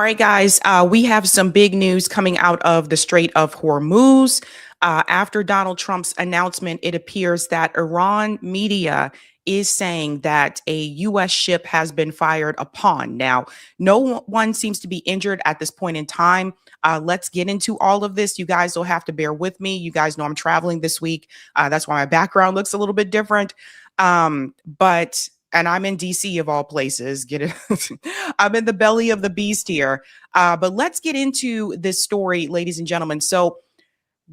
right, guys, we have some big news coming out of the Strait of Hormuz. After Donald Trump's announcement, it appears that Iran media is saying that a U.S. ship has been fired upon. Now, no one seems to be injured at this point in time. Let's get into all of this. You guys will have to bear with me. You guys know I'm traveling this week. That's why my background looks a little bit different. But and I'm in DC of all places. Get it? I'm in the belly of the beast here. But let's get into this story, ladies and gentlemen. So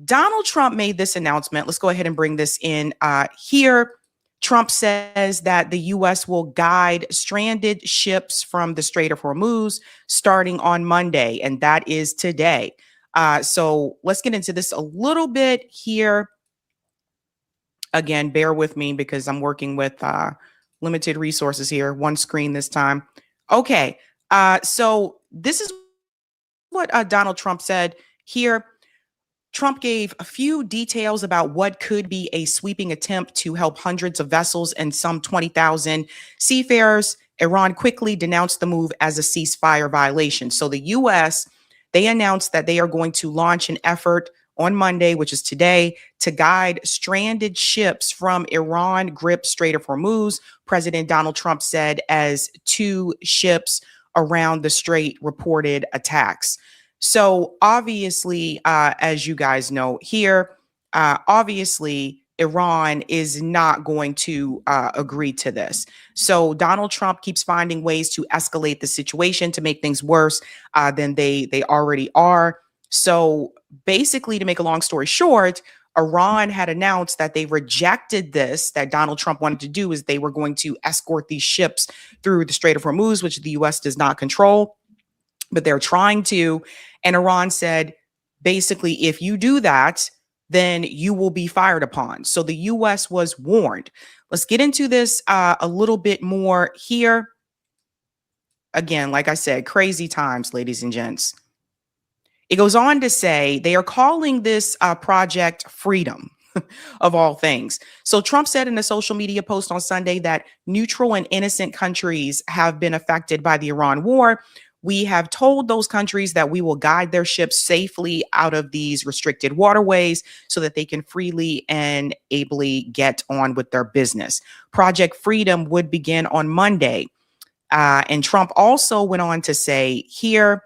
Donald Trump made this announcement. Let's go ahead and bring this in here. Trump says that the U.S. will guide stranded ships from the Strait of Hormuz starting on Monday, and that is today. So let's get into this a little bit here. Again, bear with me because I'm working with limited resources here. One screen this time. Okay. So this is what Donald Trump said here. Trump gave a few details about what could be a sweeping attempt to help hundreds of vessels and some 20,000 seafarers. Iran quickly denounced the move as a ceasefire violation. So the U.S., they announced that they are going to launch an effort on Monday, which is today, to guide stranded ships from Iran-gripped Strait of Hormuz. President Donald Trump said as two ships around the strait reported attacks. So obviously, as you guys know here, obviously, Iran is not going to agree to this. So Donald Trump keeps finding ways to escalate the situation to make things worse than they already are. So basically, to make a long story short, Iran had announced that they rejected this, that Donald Trump wanted to do is they were going to escort these ships through the Strait of Hormuz, which the U.S. does not control, but they're trying to. And Iran said, basically, if you do that, then you will be fired upon. So the U.S. was warned. Let's get into this a little bit more here. Again, like I said, crazy times, ladies and gents. It goes on to say they are calling this Project Freedom, of all things. So Trump said in a social media post on Sunday that neutral and innocent countries have been affected by the Iran war. We have told those countries that we will guide their ships safely out of these restricted waterways so that they can freely and ably get on with their business. Project Freedom would begin on Monday. And Trump also went on to say here,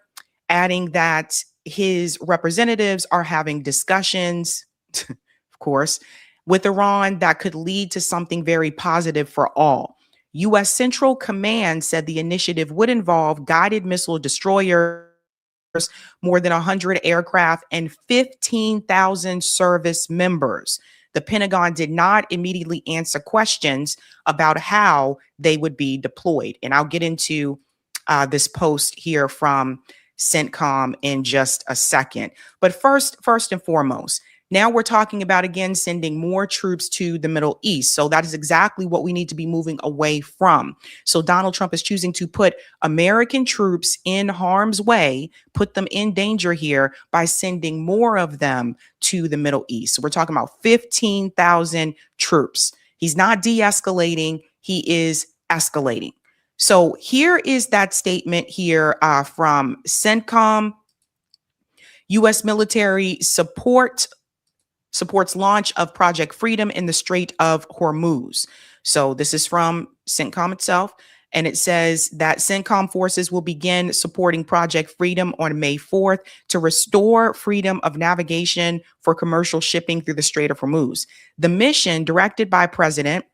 adding that his representatives are having discussions, of course, with Iran that could lead to something very positive for all. U.S. Central Command said the initiative would involve guided missile destroyers, more than 100 aircraft, and 15,000 service members. The Pentagon did not immediately answer questions about how they would be deployed. And I'll get into this post here from CENTCOM in just a second. But first and foremost, now we're talking about, again, sending more troops to the Middle East. So that is exactly what we need to be moving away from. So Donald Trump is choosing to put American troops in harm's way, put them in danger here by sending more of them to the Middle East. So we're talking about 15,000 troops. He's not de-escalating. He is escalating. So here is that statement here from CENTCOM. U.S. military supports launch of Project Freedom in the Strait of Hormuz. So this is from CENTCOM itself. And it says that CENTCOM forces will begin supporting Project Freedom on May 4th to restore freedom of navigation for commercial shipping through the Strait of Hormuz. The mission, directed by President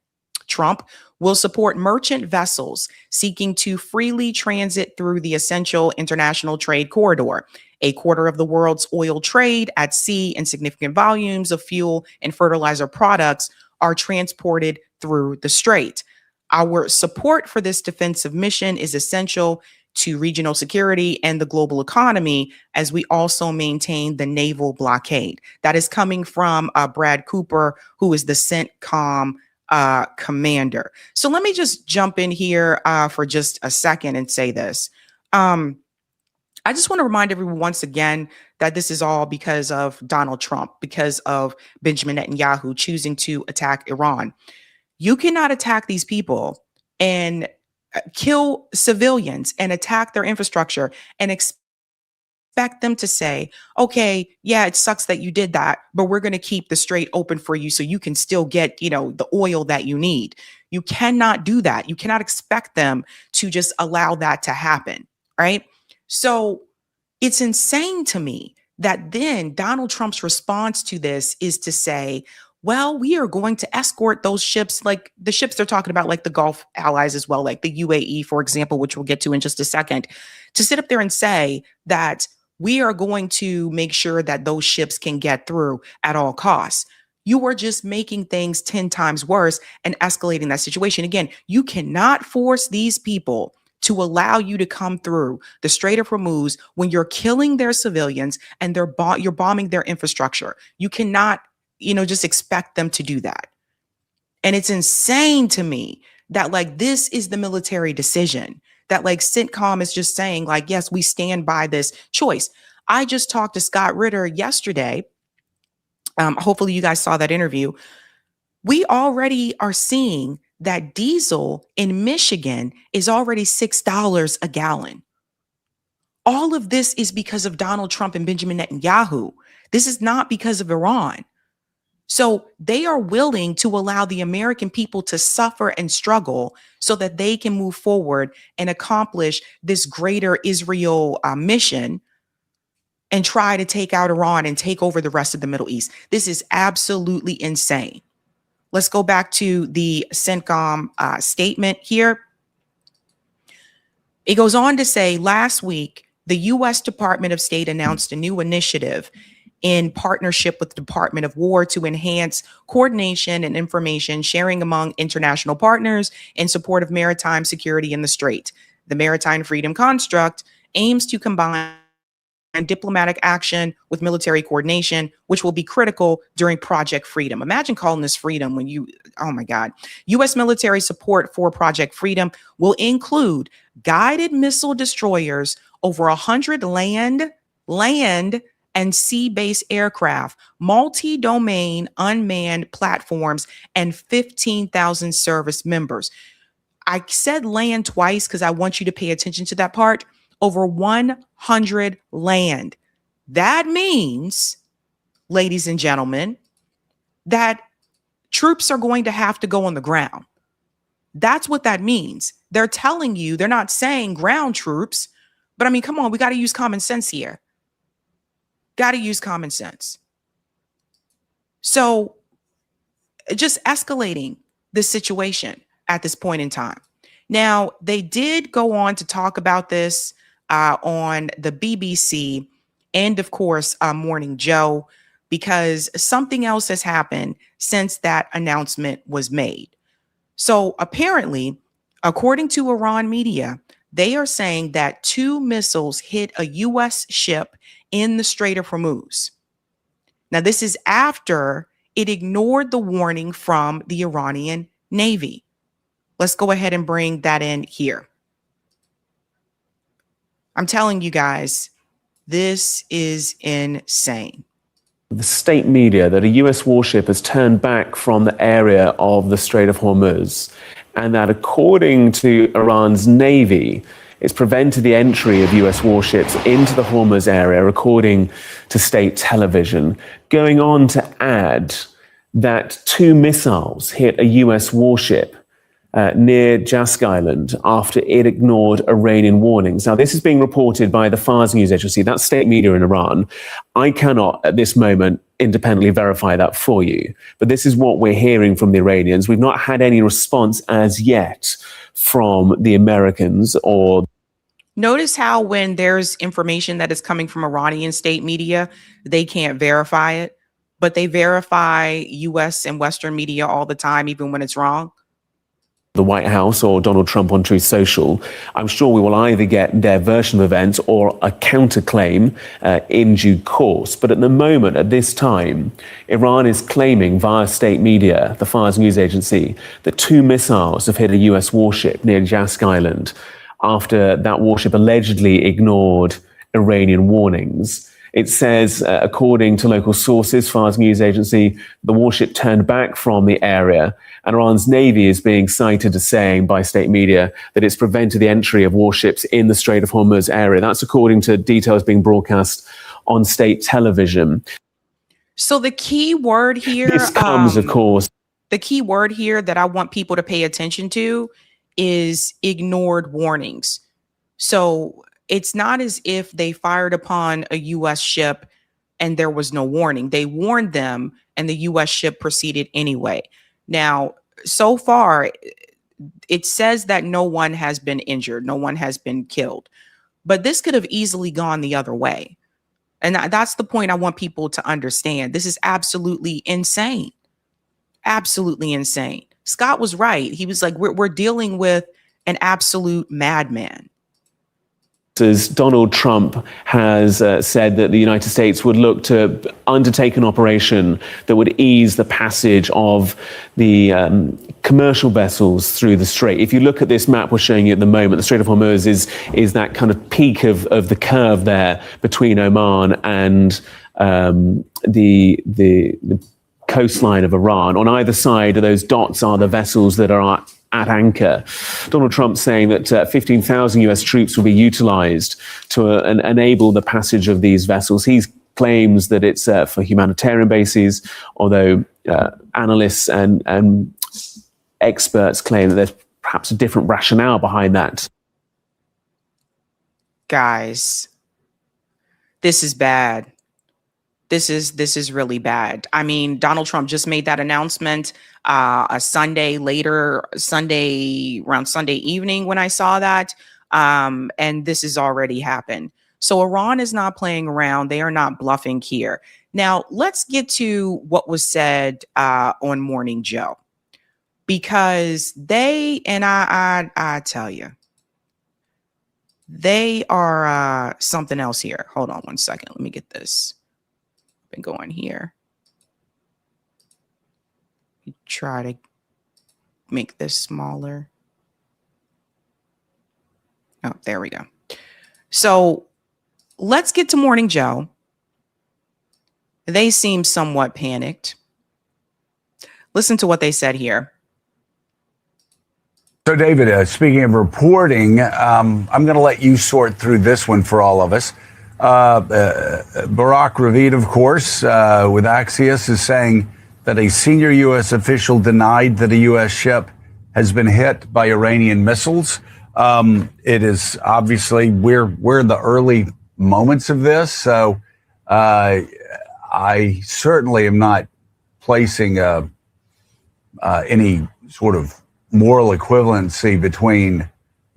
Trump, will support merchant vessels seeking to freely transit through the essential international trade corridor. A quarter of the world's oil trade at sea and significant volumes of fuel and fertilizer products are transported through the strait. Our support for this defensive mission is essential to regional security and the global economy as we also maintain the naval blockade. That is coming from Brad Cooper, who is the CENTCOM commander. So let me just jump in here for just a second and say this. I just want to remind everyone once again that this is all because of Donald Trump, because of Benjamin Netanyahu choosing to attack Iran. You cannot attack these people and kill civilians and attack their infrastructure and expect expect them to say, okay, yeah, it sucks that you did that, but we're going to keep the strait open for you so you can still get, the oil that you need. You cannot do that. You cannot expect them to just allow that to happen, right? So it's insane to me that then Donald Trump's response to this is to say, well, we are going to escort those ships, like the ships they're talking about, like the Gulf allies as well, like the UAE, for example, which we'll get to in just a second, to sit up there and say that we are going to make sure that those ships can get through at all costs. You are just making things 10 times worse and escalating that situation. Again, you cannot force these people to allow you to come through the Strait of Hormuz when you're killing their civilians and you're bombing their infrastructure. You cannot, just expect them to do that. And it's insane to me that this is the military decision, that CENTCOM is just saying yes, we stand by this choice. I just talked to Scott Ritter yesterday. Hopefully you guys saw that interview. We already are seeing that diesel in Michigan is already $6 a gallon. All of this is because of Donald Trump and Benjamin Netanyahu. This is not because of Iran. So they are willing to allow the American people to suffer and struggle so that they can move forward and accomplish this greater Israel mission and try to take out Iran and take over the rest of the Middle East. This is absolutely insane. Let's go back to the CENTCOM statement here. It goes on to say, last week, the U.S. Department of State announced a new initiative in partnership with the Department of War to enhance coordination and information sharing among international partners in support of maritime security in the Strait. The Maritime Freedom Construct aims to combine diplomatic action with military coordination, which will be critical during Project Freedom. Imagine calling this freedom when oh my God. U.S. military support for Project Freedom will include guided missile destroyers, over 100 land, and sea-based aircraft, multi-domain unmanned platforms, and 15,000 service members. I said land twice because I want you to pay attention to that part. Over 100 land. That means, ladies and gentlemen, that troops are going to have to go on the ground. That's what that means. They're telling you, they're not saying ground troops, but I mean, come on, we got to use common sense here. Got to use common sense. So just escalating the situation at this point in time. Now, they did go on to talk about this on the BBC and, of course, Morning Joe, because something else has happened since that announcement was made. So apparently, according to Iran media, they are saying that 2 missiles hit a U.S. ship in the Strait of Hormuz. Now, this is after it ignored the warning from the Iranian Navy. Let's go ahead and bring that in here. I'm telling you guys, this is insane. The state media that a US warship has turned back from the area of the Strait of Hormuz, and that according to Iran's Navy, it's prevented the entry of US warships into the Hormuz area, according to state television, going on to add that 2 missiles hit a US warship near Jask Island after it ignored Iranian warnings. Now, this is being reported by the Fars news agency, that's state media in Iran. I cannot, at this moment, independently verify that for you. But this is what we're hearing from the Iranians. We've not had any response as yet from the Americans or... Notice how when there's information that is coming from Iranian state media, they can't verify it, but they verify U.S. and Western media all the time, even when it's wrong. The White House or Donald Trump on Truth Social, I'm sure we will either get their version of events or a counterclaim in due course. But at the moment, at this time, Iran is claiming via state media, the Fars news agency, that 2 missiles have hit a US warship near Jask Island after that warship allegedly ignored Iranian warnings. It says, according to local sources, Fars news agency, the warship turned back from the area, and Iran's Navy is being cited as saying by state media that it's prevented the entry of warships in the Strait of Hormuz area. That's according to details being broadcast on state television. So the key word here, this comes, of course, the key word here that I want people to pay attention to is ignored warnings. So it's not as if they fired upon a U.S. ship and there was no warning. They warned them and the U.S. ship proceeded anyway. Now, so far, it says that no one has been injured, no one has been killed, but this could have easily gone the other way. And that's the point I want people to understand. This is absolutely insane. Absolutely insane. Scott was right. He was like, we're dealing with an absolute madman. Donald Trump has said that the United States would look to undertake an operation that would ease the passage of the commercial vessels through the strait. If you look at this map we're showing you at the moment, the Strait of Hormuz is that kind of peak of the curve there between Oman and the coastline of Iran. On either side of those dots are the vessels that are at anchor. Donald Trump saying that 15,000 US troops will be utilized to enable the passage of these vessels. He claims that it's for humanitarian bases, although analysts and experts claim that there's perhaps a different rationale behind that. Guys, this is bad. This is really bad. I mean, Donald Trump just made that announcement around Sunday evening when I saw that. And this has already happened. So Iran is not playing around. They are not bluffing here. Now, let's get to what was said on Morning Joe, because they, and I tell you, they are something else here. Hold on one second. Let me get this. Been going here. Try to make this smaller. Oh, there we go. So let's get to Morning Joe. They seem somewhat panicked. Listen to what they said here. So, David, speaking of reporting, I'm going to let you sort through this one for all of us. Barack Ravid, of course, with Axios, is saying that a senior U.S. official denied that a U.S. ship has been hit by Iranian missiles. It is obviously we're in the early moments of this, so I certainly am not placing any sort of moral equivalency between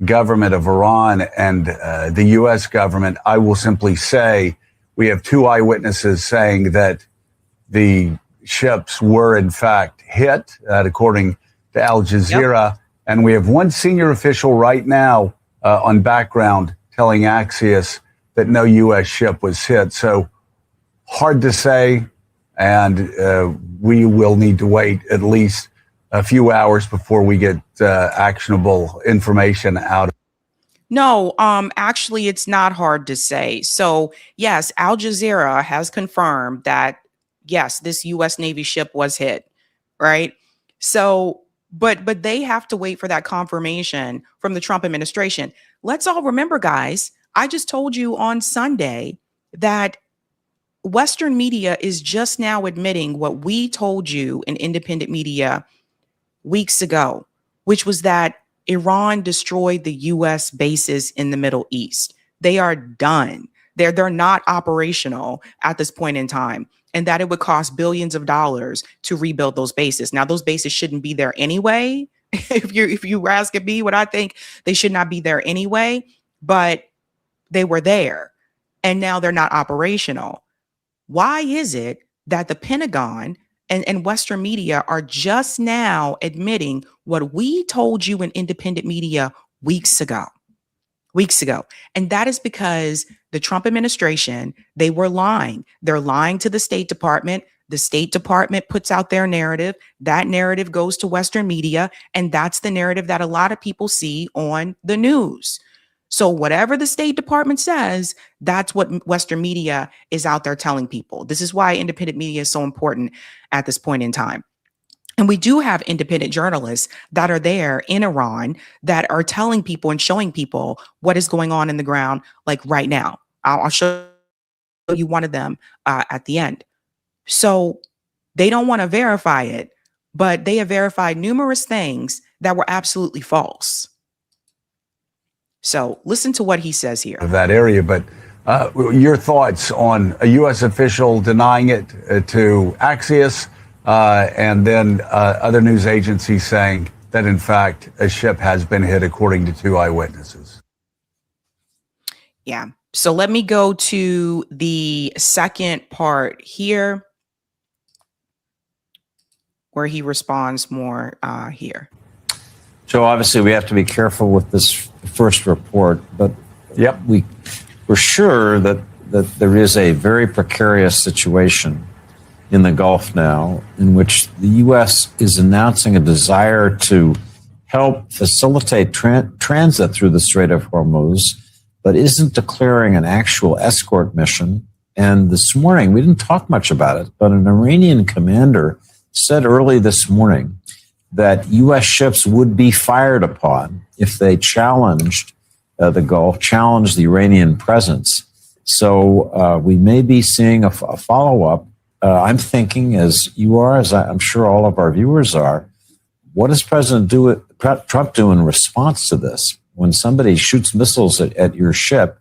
government of Iran and the U.S. government. I will simply say we have two eyewitnesses saying that the ships were in fact hit, according to Al Jazeera. Yep. And we have one senior official right now on background telling Axios that no U.S. ship was hit. So hard to say, and we will need to wait at least a few hours before we get actionable information out. No, actually, it's not hard to say. So, yes, Al Jazeera has confirmed that, yes, this U.S. Navy ship was hit, right? So, but they have to wait for that confirmation from the Trump administration. Let's all remember, guys, I just told you on Sunday that Western media is just now admitting what we told you in independent media weeks ago, which was that Iran destroyed the U.S. bases in the Middle East. They are done. They're not operational at this point in time, and that it would cost billions of dollars to rebuild those bases. Now, those bases shouldn't be there anyway. If you were asking me what I think, they should not be there anyway, but they were there, and now they're not operational. Why is it that the Pentagon and Western media are just now admitting what we told you in independent media weeks ago? And that is because the Trump administration, they were lying. They're lying to the State Department. The State Department puts out their narrative. That narrative goes to Western media. And that's the narrative that a lot of people see on the news. So whatever the State Department says, that's what Western media is out there telling people. This is why independent media is so important at this point in time. And we do have independent journalists that are there in Iran that are telling people and showing people what is going on in the ground, like right now. I'll show you one of them at the end. So they don't want to verify it, but they have verified numerous things that were absolutely false. So listen to what he says here. Of that area, but your thoughts on a U.S. official denying it to Axios, and then other news agencies saying that, in fact, a ship has been hit, according to 2 eyewitnesses. Yeah. So let me go to the second part here, where he responds more here. So obviously we have to be careful with this first report, but Yep. we're sure that there is a very precarious situation in the Gulf now, in which the U.S. is announcing a desire to help facilitate transit through the Strait of Hormuz, but isn't declaring an actual escort mission. And this morning, we didn't talk much about it, but an Iranian commander said early this morning that U.S. ships would be fired upon if they challenged the Gulf, challenged the Iranian presence. So we may be seeing a follow-up. I'm thinking, as you are, as I'm sure all of our viewers are, what does President Trump do in response to this? When somebody shoots missiles at your ship,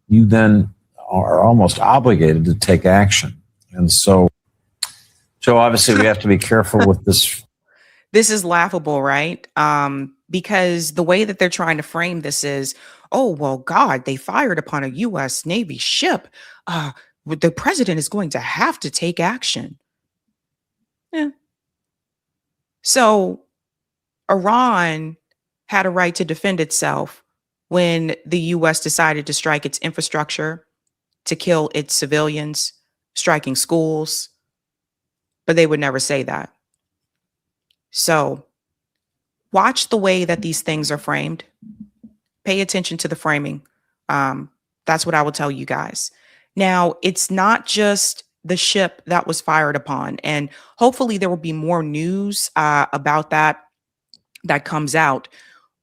you then are almost obligated to take action. And so obviously we have to be careful with this. This is laughable, right? Because the way that they're trying to frame this is, oh, well, God, they fired upon a U.S. Navy ship. The president is going to have to take action. Yeah. So Iran had a right to defend itself when the U.S. decided to strike its infrastructure, to kill its civilians, striking schools, but they would never say that. So watch the way that these things are framed. Pay attention to the framing. That's what I will tell you guys. Now, it's not just the ship that was fired upon, and hopefully there will be more news about that comes out.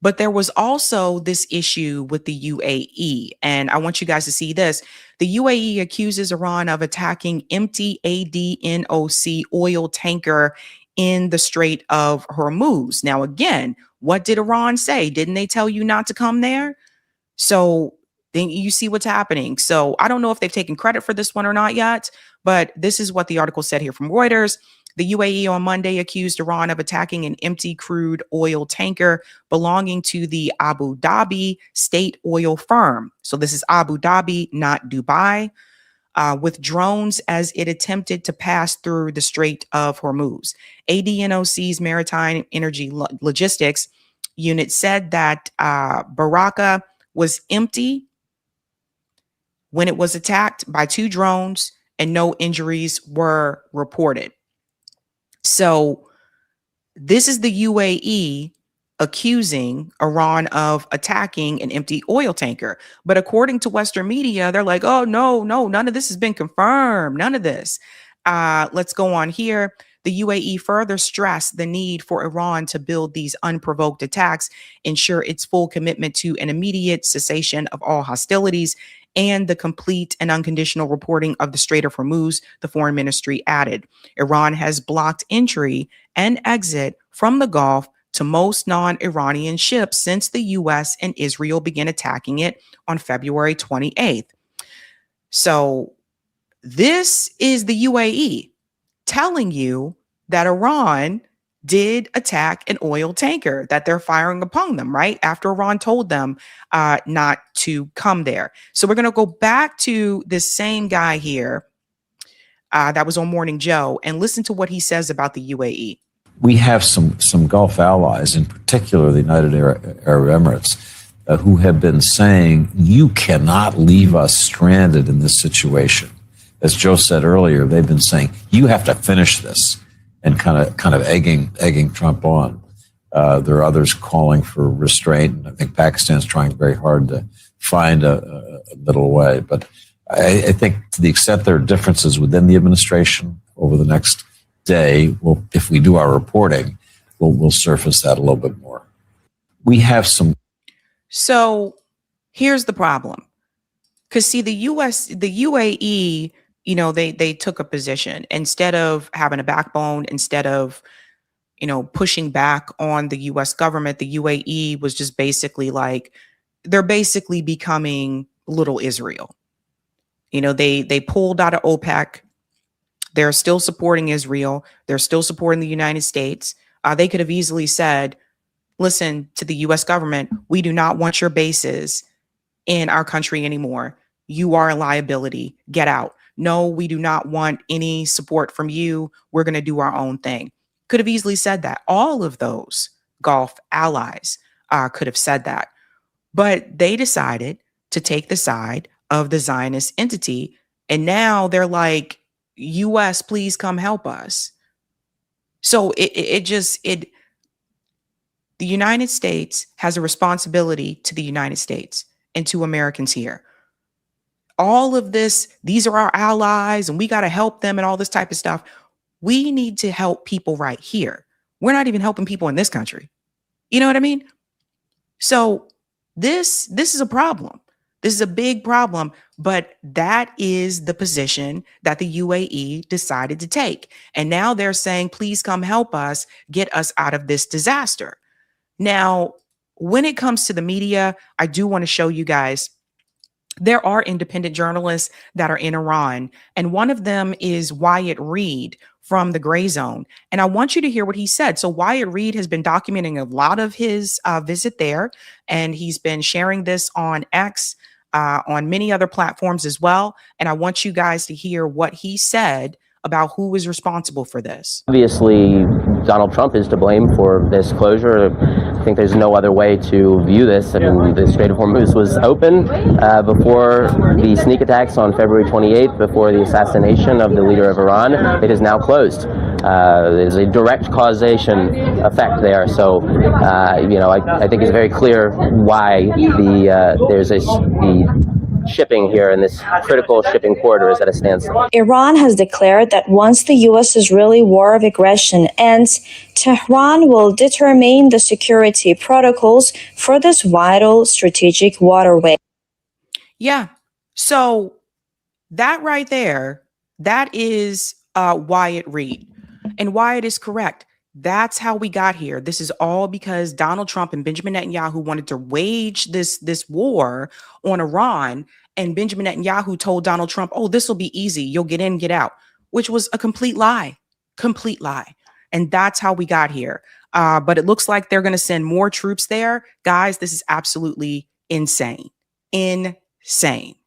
But there was also this issue with the UAE, and I want you guys to see this. The UAE accuses Iran of attacking empty ADNOC oil tanker in the Strait of Hormuz. Now, again, what did Iran say? Didn't they tell you not to come there? So then you see what's happening. So I don't know if they've taken credit for this one or not yet, but this is what the article said here from Reuters. The UAE on Monday accused Iran of attacking an empty crude oil tanker belonging to the Abu Dhabi state oil firm. So this is Abu Dhabi, not Dubai, with drones as it attempted to pass through the Strait of Hormuz. ADNOC's Maritime Energy Logistics unit said that Baraka was empty when it was attacked by 2 drones and no injuries were reported. So this is the UAE accusing Iran of attacking an empty oil tanker. But according to Western media, they're like, oh, no, none of this has been confirmed. None of this. Let's go on here. The UAE further stressed the need for Iran to build these unprovoked attacks, ensure its full commitment to an immediate cessation of all hostilities, and the complete and unconditional reporting of the Strait of Hormuz, the foreign ministry added. Iran has blocked entry and exit from the Gulf to most non-Iranian ships since the U.S. and Israel began attacking it on February 28th. So this is the UAE telling you that Iran did attack an oil tanker, that they're firing upon them, right? After Iran told them not to come there. So we're going to go back to this same guy here that was on Morning Joe and listen to what he says about the UAE. We have some Gulf allies, in particular the United Arab Emirates, who have been saying, you cannot leave us stranded in this situation. As Joe said earlier, they've been saying, you have to finish this, and kind of egging Trump on. There are others calling for restraint, and I think Pakistan's trying very hard to find a middle way. But I think to the extent there are differences within the administration over the next day, well, if we do our reporting, we'll surface that a little bit more. We have some. So here's the problem. Because see, the UAE, they took a position instead of having a backbone, instead of, pushing back on the US government. The UAE was just basically like, they're basically becoming little Israel. They pulled out of OPEC. They're still supporting Israel. They're still supporting the United States. They could have easily said, listen to the US government, we do not want your bases in our country anymore. You are a liability. Get out. No, we do not want any support from you. We're going to do our own thing. Could have easily said that. All of those Gulf allies could have said that. But they decided to take the side of the Zionist entity. And now they're like, US, please come help us. So the United States has a responsibility to the United States and to Americans here. All of this, these are our allies and we got to help them and all this type of stuff. We need to help people right here. We're not even helping people in this country. You know what I mean? So this is a problem. This is a big problem, but that is the position that the UAE decided to take. And now they're saying, please come help us get us out of this disaster. Now, when it comes to the media, I do want to show you guys there are independent journalists that are in Iran, and one of them is Wyatt Reed from the Gray Zone. And I want you to hear what he said. So Wyatt Reed has been documenting a lot of his visit there, and he's been sharing this on X, on many other platforms as well. And I want you guys to hear what he said about who is responsible for this. Obviously, Donald Trump is to blame for this closure. I think there's no other way to view this. I mean, the Strait of Hormuz was open before the sneak attacks on February 28th, before the assassination of the leader of Iran. It is now closed. There's a direct causation effect there. So, I think it's very clear why the shipping here in this critical shipping corridor is at a standstill. Iran has declared that once the U.S.-Israeli war of aggression ends, Tehran will determine the security protocols for this vital strategic waterway. Yeah. So that right there, that is Wyatt Reed. And Wyatt is correct. That's how we got here. This is all because Donald Trump and Benjamin Netanyahu wanted to wage this war on Iran. And Benjamin Netanyahu told Donald Trump, oh, this will be easy. You'll get in, get out, which was a complete lie. And that's how we got here. But it looks like they're going to send more troops there. Guys, this is absolutely insane. Insane.